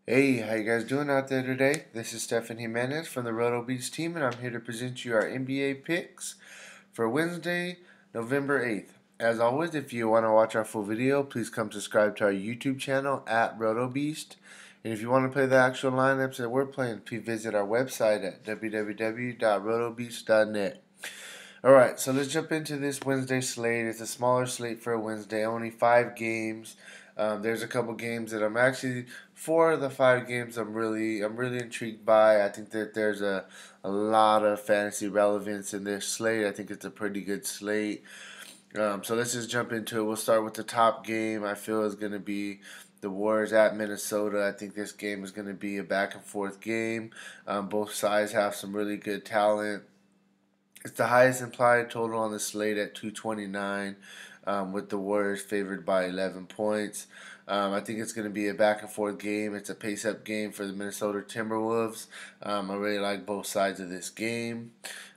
Hey, how you guys doing out there today? This is Stefan Jimenez from the Roto Beats team, and I'm here to present you our NBA picks for Wednesday, November 8th. As always, if you want to watch our full video, please come subscribe to our YouTube channel at RotoBeast. And if you want to play the actual lineups that we're playing, please visit our website at www.rotobeast.net. Alright, so let's jump into this Wednesday slate. It's a smaller slate for a Wednesday, only 5 games. There's a couple games that I'm actually 4 of the 5 games I'm really intrigued by. I think that there's a lot of fantasy relevance in this slate. I think it's a pretty good slate. So let's just jump into it. We'll start with the top game. I feel is going to be the Warriors at Minnesota. I think this game is going to be a back and forth game. Both sides have some really good talent. It's the highest implied total on the slate at 229, with the Warriors favored by 11 points. I think it's going to be a back and forth game. It's a pace up game for the Minnesota Timberwolves. I really like both sides of this game.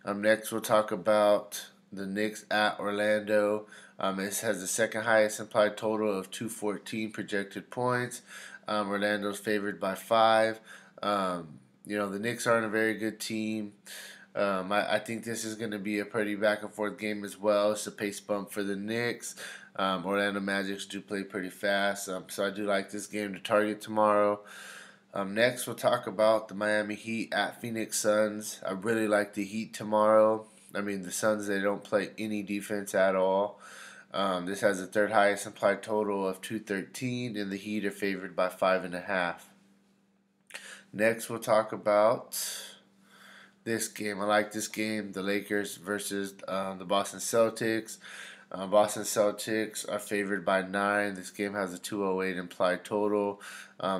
Next, we'll talk about the Knicks at Orlando. It has the second highest implied total of 214 projected points. Orlando's favored by 5. The Knicks aren't a very good team. I think this is going to be a pretty back and forth game as well. It's a pace bump for the Knicks. Orlando Magic do play pretty fast, so I do like this game to target tomorrow. Next, we'll talk about the Miami Heat at Phoenix Suns. I really like the Heat tomorrow. I mean, the Suns, they don't play any defense at all. This has the third highest implied total of 213, and the Heat are favored by 5.5. Next, we'll talk about this game. I like this game, the Lakers versus the Boston Celtics. Boston Celtics are favored by 9. This game has a 208 implied total.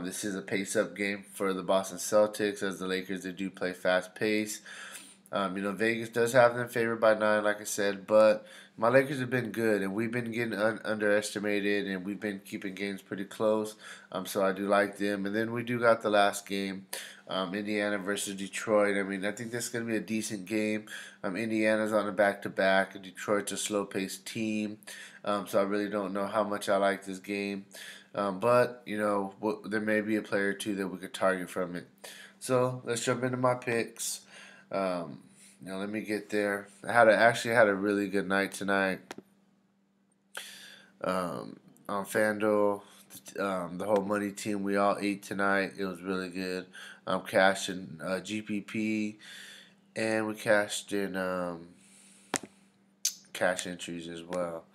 This is a pace-up game for the Boston Celtics, as the Lakers, they do play fast pace. Vegas does have them favored by 9, like I said, but my Lakers have been good, and we've been getting underestimated, and we've been keeping games pretty close. So I do like them. And then we do got the last game, Indiana versus Detroit. I mean, I think this is going to be a decent game. Indiana's on a back-to-back, and Detroit's a slow-paced team. So I really don't know how much I like this game. But there may be a player or two that we could target from it. So let's jump into my picks. Let me get there. I actually had a really good night tonight. On Fanduel, the whole money team, we all ate tonight. It was really good. Cashed in GPP, and we cashed in cash entries as well.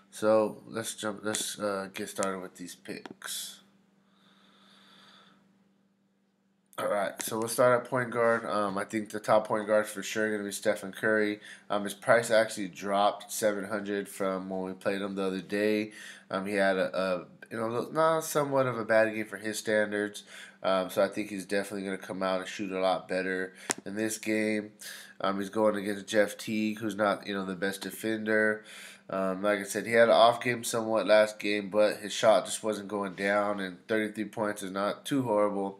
So let's get started with these picks. Alright, so we'll start at point guard. I think the top point guard for sure going to be Stephen Curry. His price actually dropped 700 from when we played him the other day. He had not somewhat of a bad game for his standards. So I think he's definitely going to come out and shoot a lot better in this game. He's going against Jeff Teague, who's not the best defender. Like I said, he had an off game somewhat last game, but his shot just wasn't going down, and 33 points is not too horrible.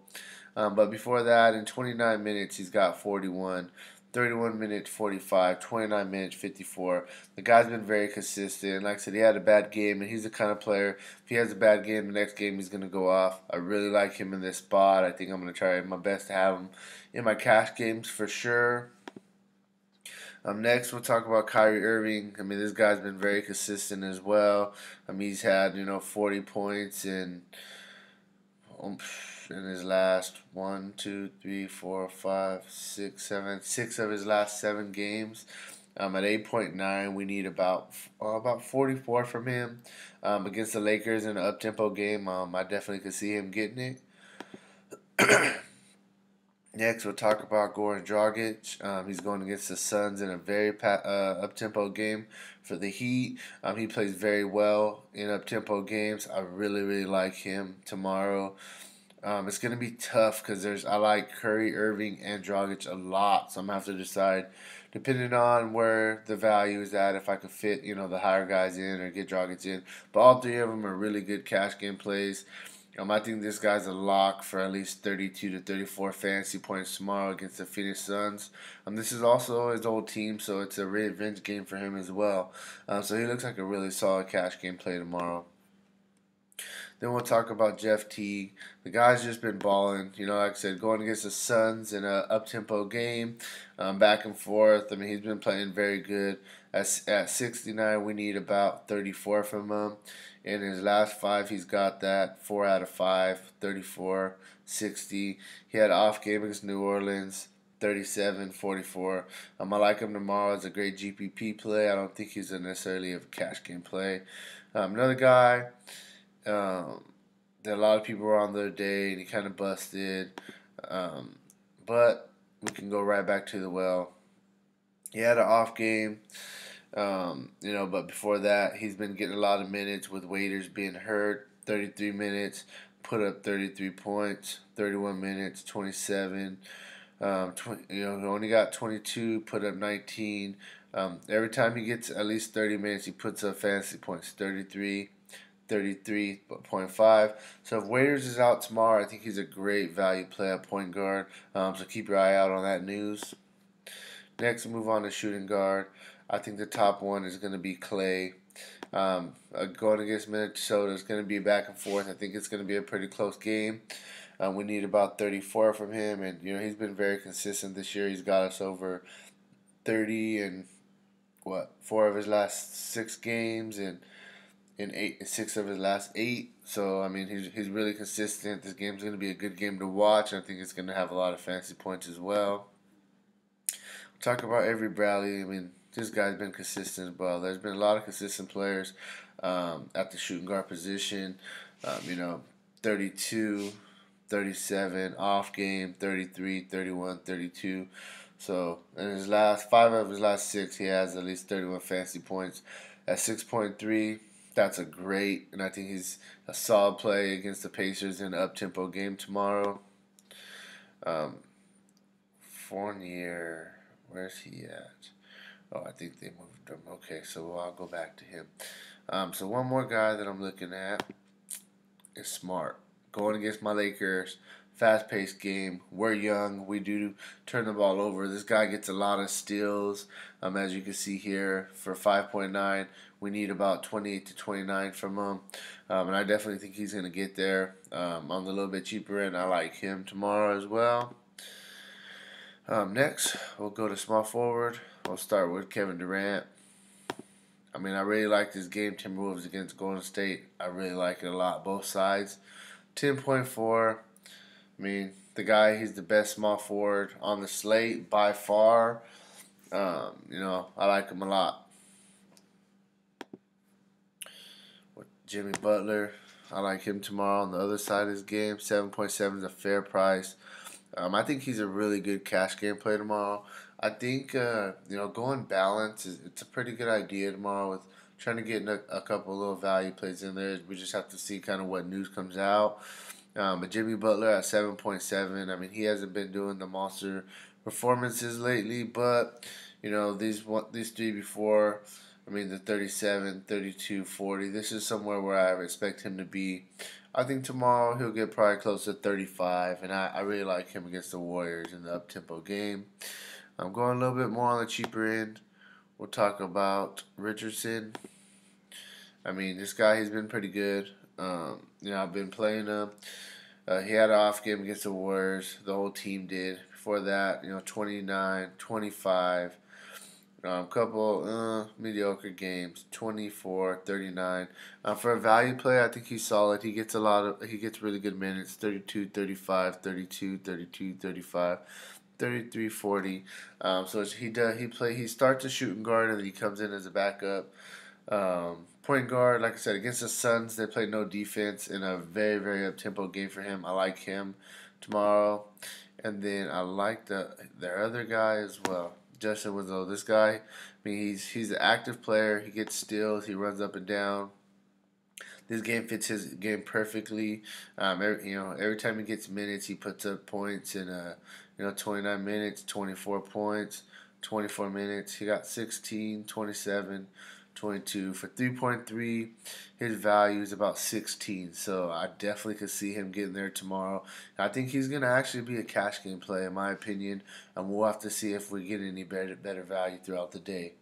But before that, in 29 minutes, he's got 41. 31 minutes, 45. 29 minutes, 54. The guy's been very consistent. Like I said, he had a bad game, and he's the kind of player, if he has a bad game, the next game he's going to go off. I really like him in this spot. I think I'm going to try my best to have him in my cash games for sure. Next, we'll talk about Kyrie Irving. I mean, this guy's been very consistent as well. He's had, 40 points in his last 6 of his last 7 games. At 8.9, we need about 44 from him. Against the Lakers in an up-tempo game, I definitely could see him getting it. Next, we'll talk about Goran Dragic. He's going against the Suns in a very up-tempo game for the Heat. He plays very well in up-tempo games. I really, really like him tomorrow. It's going to be tough because I like Curry, Irving, and Dragic a lot. So I'm going to have to decide, depending on where the value is at, if I could fit, the higher guys in or get Dragic in. But all 3 of them are really good cash game plays. I think this guy's a lock for at least 32 to 34 fantasy points tomorrow against the Phoenix Suns. This is also his old team, so it's a revenge game for him as well. So he looks like a really solid cash game play tomorrow. Then we'll talk about Jeff Teague. The guy's just been balling. Like I said, going against the Suns in a up-tempo game, back and forth. I mean, he's been playing very good. At 69, we need about 34 from him. In his last five, he's got that 4 out of 5, 34, 60. He had an off game against New Orleans. 37, 44. I like him tomorrow as a great GPP play. I don't think he's necessarily a cash game play. Another guy that a lot of people were on the other day, and he kind of busted. But we can go right back to the well. He had an off game, but before that, he's been getting a lot of minutes with Waiters being hurt. 33 minutes, put up 33 points. 31 minutes, 27. He only got 22, put up 19. Every time he gets at least 30 minutes, he puts up fantasy points. 33.5. So if Waiters is out tomorrow, I think he's a great value play at point guard. So keep your eye out on that news. Next, we'll move on to shooting guard. I think the top one is going to be Clay. Going against Minnesota is going to be back and forth. I think it's going to be a pretty close game. We need about 34 from him, and he's been very consistent this year. He's got us over 30 in 4 of his last 6 games, and in 6 of his last 8. So I mean, he's really consistent. This game's going to be a good game to watch. I think it's going to have a lot of fantasy points as well. Talk about Avery Bradley. I mean, this guy's been consistent as well. There's been a lot of consistent players at the shooting guard position. 32. 37, off game, 33, 31, 32. So in his last 5 of his last 6, he has at least 31 fantasy points. At 6.3, that's a great, and I think he's a solid play against the Pacers in an up-tempo game tomorrow. Fournier, where's he at? Oh, I think they moved him. Okay, so I'll go back to him. So one more guy that I'm looking at is Smart. Going against my Lakers, fast-paced game. We're young. We do turn the ball over. This guy gets a lot of steals. As you can see here, for 5.9, we need about 28 to 29 from him. And I definitely think he's going to get there. On the little bit cheaper end, I like him tomorrow as well. Next, we'll go to small forward. We'll start with Kevin Durant. I mean, I really like this game, Timberwolves against Golden State. I really like it a lot, both sides. 10.4. I mean, the guy, he's the best small forward on the slate by far. I like him a lot. With Jimmy Butler, I like him tomorrow on the other side of his game. 7.7 is a fair price. I think he's a really good cash game play tomorrow. I think, going balance, it's a pretty good idea tomorrow with trying to get a couple little value plays in there. We just have to see kind of what news comes out. But Jimmy Butler at 7.7. I mean, he hasn't been doing the monster performances lately, but these 3 before. I mean, the 37, 32, 40. This is somewhere where I expect him to be. I think tomorrow he'll get probably close to 35, and I really like him against the Warriors in the up-tempo game. I'm going a little bit more on the cheaper end. We'll talk about Richardson. I mean, this guy, he's been pretty good. I've been playing him. He had an off game against the Warriors. The whole team did. Before that, 29, 25. Couple mediocre games, 24, 39. For a value play, I think he's solid. He gets really good minutes, 32, 35, 32, 32, 35. 33, 40. So he starts a shooting guard and then he comes in as a backup. Point guard, like I said, against the Suns, they play no defense in a very, very up-tempo game for him. I like him tomorrow. And then I like their other guy as well, Justin Winslow. This guy, I mean, he's an active player. He gets steals. He runs up and down. This game fits his game perfectly. Every time he gets minutes, he puts up points in 29 minutes, 24 points, 24 minutes. He got 16, 27, 22. For 3.3, his value is about 16. So I definitely could see him getting there tomorrow. I think he's going to actually be a cash game play, in my opinion. And we'll have to see if we get any better value throughout the day.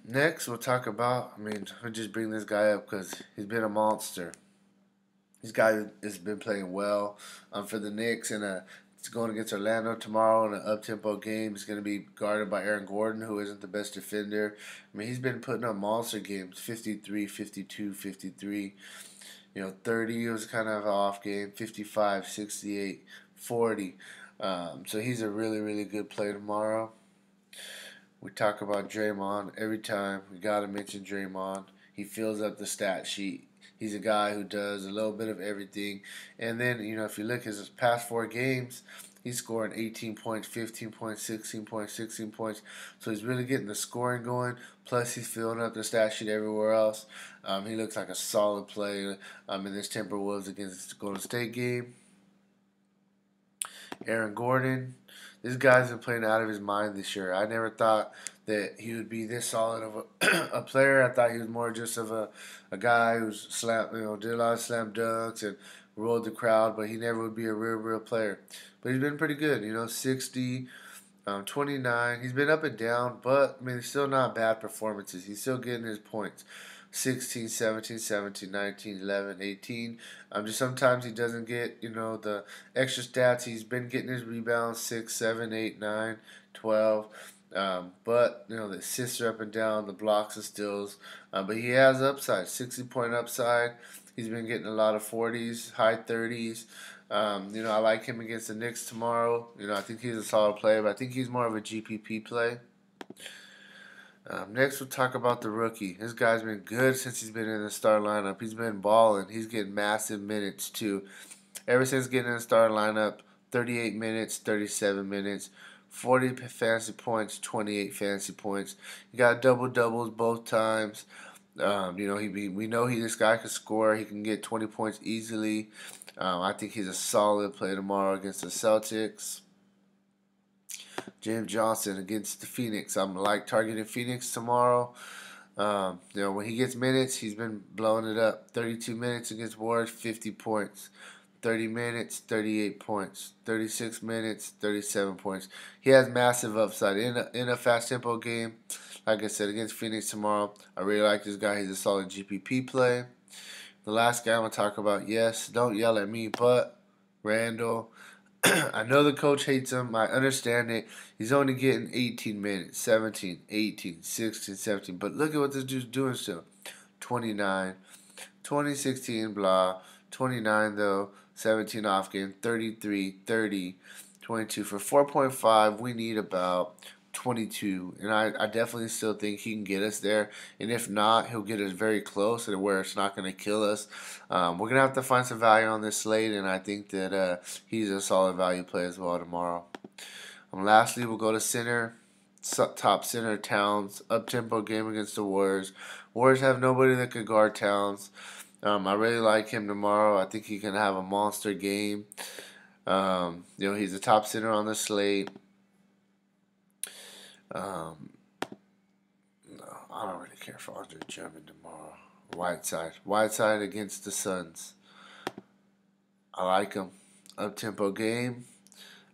Next, we'll talk about. I'll just bring this guy up because he's been a monster. This guy has been playing well for the Knicks, and it's going against Orlando tomorrow in an up-tempo game. He's going to be guarded by Aaron Gordon, who isn't the best defender. He's been putting up monster games, 53, 52, 53. 30 was kind of an off game, 55, 68, 40. So he's a really, really good play tomorrow. We talk about Draymond every time. We got to mention Draymond. He fills up the stat sheet. He's a guy who does a little bit of everything. And then, if you look at his past 4 games, he's scoring 18 points, 15 points, 16 points, 16 points. So he's really getting the scoring going. Plus, he's filling up the stat sheet everywhere else. He looks like a solid player in this Timberwolves against the Golden State game. Aaron Gordon. This guy's been playing out of his mind this year. I never thought that he would be this solid of a player. I thought he was more just of a guy who's did a lot of slam dunks and rolled the crowd, but he never would be a real player. But he's been pretty good. 60, 29. He's been up and down, but it's still not bad performances. He's still getting his points. 16, 17, 17, 19, 11, 18. Just sometimes he doesn't get, the extra stats. He's been getting his rebounds 6, 7, 8, 9, 12. But, the assists are up and down, the blocks and steals. But he has upside, 60-point upside. He's been getting a lot of 40s, high 30s. I like him against the Knicks tomorrow. I think he's a solid player, but I think he's more of a GPP play. Next, we'll talk about the rookie. This guy's been good since he's been in the start lineup. He's been balling. He's getting massive minutes, too. Ever since getting in the start lineup, 38 minutes, 37 minutes, 40 fantasy points, 28 fantasy points. He got double-doubles both times. We know this guy can score. He can get 20 points easily. I think he's a solid play tomorrow against the Celtics. James Johnson against the Phoenix. I'm like targeting Phoenix tomorrow. When he gets minutes, he's been blowing it up. 32 minutes against Warriors, 50 points. 30 minutes, 38 points. 36 minutes, 37 points. He has massive upside in a fast tempo game. Like I said, against Phoenix tomorrow, I really like this guy. He's a solid GPP play. The last guy I'm going to talk about, yes, don't yell at me, but Randall. I know the coach hates him. I understand it. He's only getting 18 minutes, 17, 18, 16, 17. But look at what this dude's doing still. 29, 2016, blah. 29, though. 17 off game. 33, 30, 22. For 4.5, we need about 22. And I definitely still think he can get us there. And if not, he'll get us very close to where it's not going to kill us. We're going to have to find some value on this slate. And I think that he's a solid value play as well tomorrow. Lastly, we'll go to center. Top center, Towns. Up-tempo game against the Warriors. Warriors have nobody that could guard Towns. I really like him tomorrow. I think he can have a monster game. He's a top center on the slate. No, I don't really care for Andre Drummond tomorrow. Whiteside against the Suns. I like him. Up-tempo game.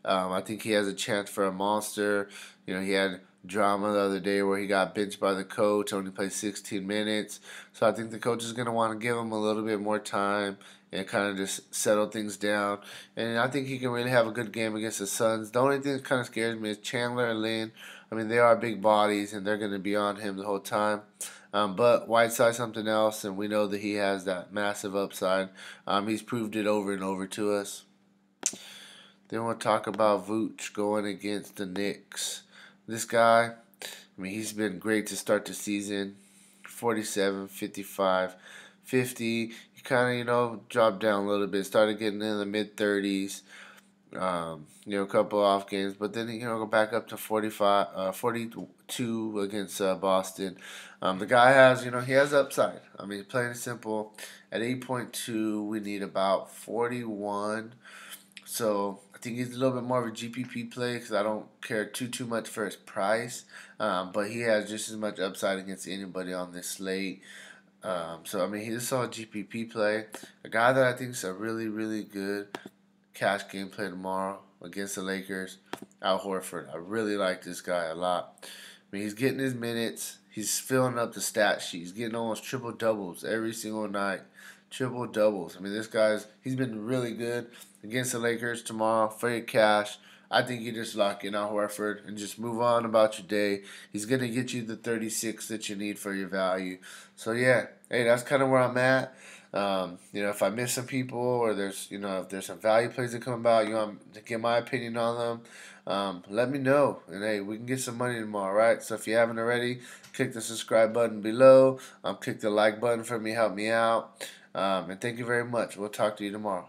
I think he has a chance for a monster. He had drama the other day where he got benched by the coach, only played 16 minutes. So I think the coach is going to want to give him a little bit more time and kind of just settle things down. And I think he can really have a good game against the Suns. The only thing that kind of scares me is Chandler and Lynn. They are big bodies, and they're going to be on him the whole time. But Whiteside's something else, and we know that he has that massive upside. He's proved it over and over to us. Then we'll talk about Vooch going against the Knicks. This guy, he's been great to start the season. 47, 55, 50. He kind of, dropped down a little bit. Started getting in the mid-30s. A couple off games. But then, go back up to 42 against Boston. The guy has, he has upside. Plain and simple. At 8.2, we need about 41. So I think he's a little bit more of a GPP play because I don't care too much for his price. But he has just as much upside against anybody on this slate. He's a solid GPP play. A guy that I think is a really, really good cash game play tomorrow against the Lakers. Al Horford. I really like this guy a lot. He's getting his minutes. He's filling up the stat sheet. He's getting almost triple doubles every single night. Triple doubles. I mean, he's been really good against the Lakers tomorrow for your cash. I think you just lock in Al Horford and just move on about your day. He's gonna get you the 36 that you need for your value. So yeah, hey, that's kind of where I'm at. If I miss some people or if there's some value plays that come about, you want to get my opinion on them, let me know. And hey, we can get some money tomorrow, right? So if you haven't already, click the subscribe button below. Click the like button for me, help me out. And thank you very much. We'll talk to you tomorrow.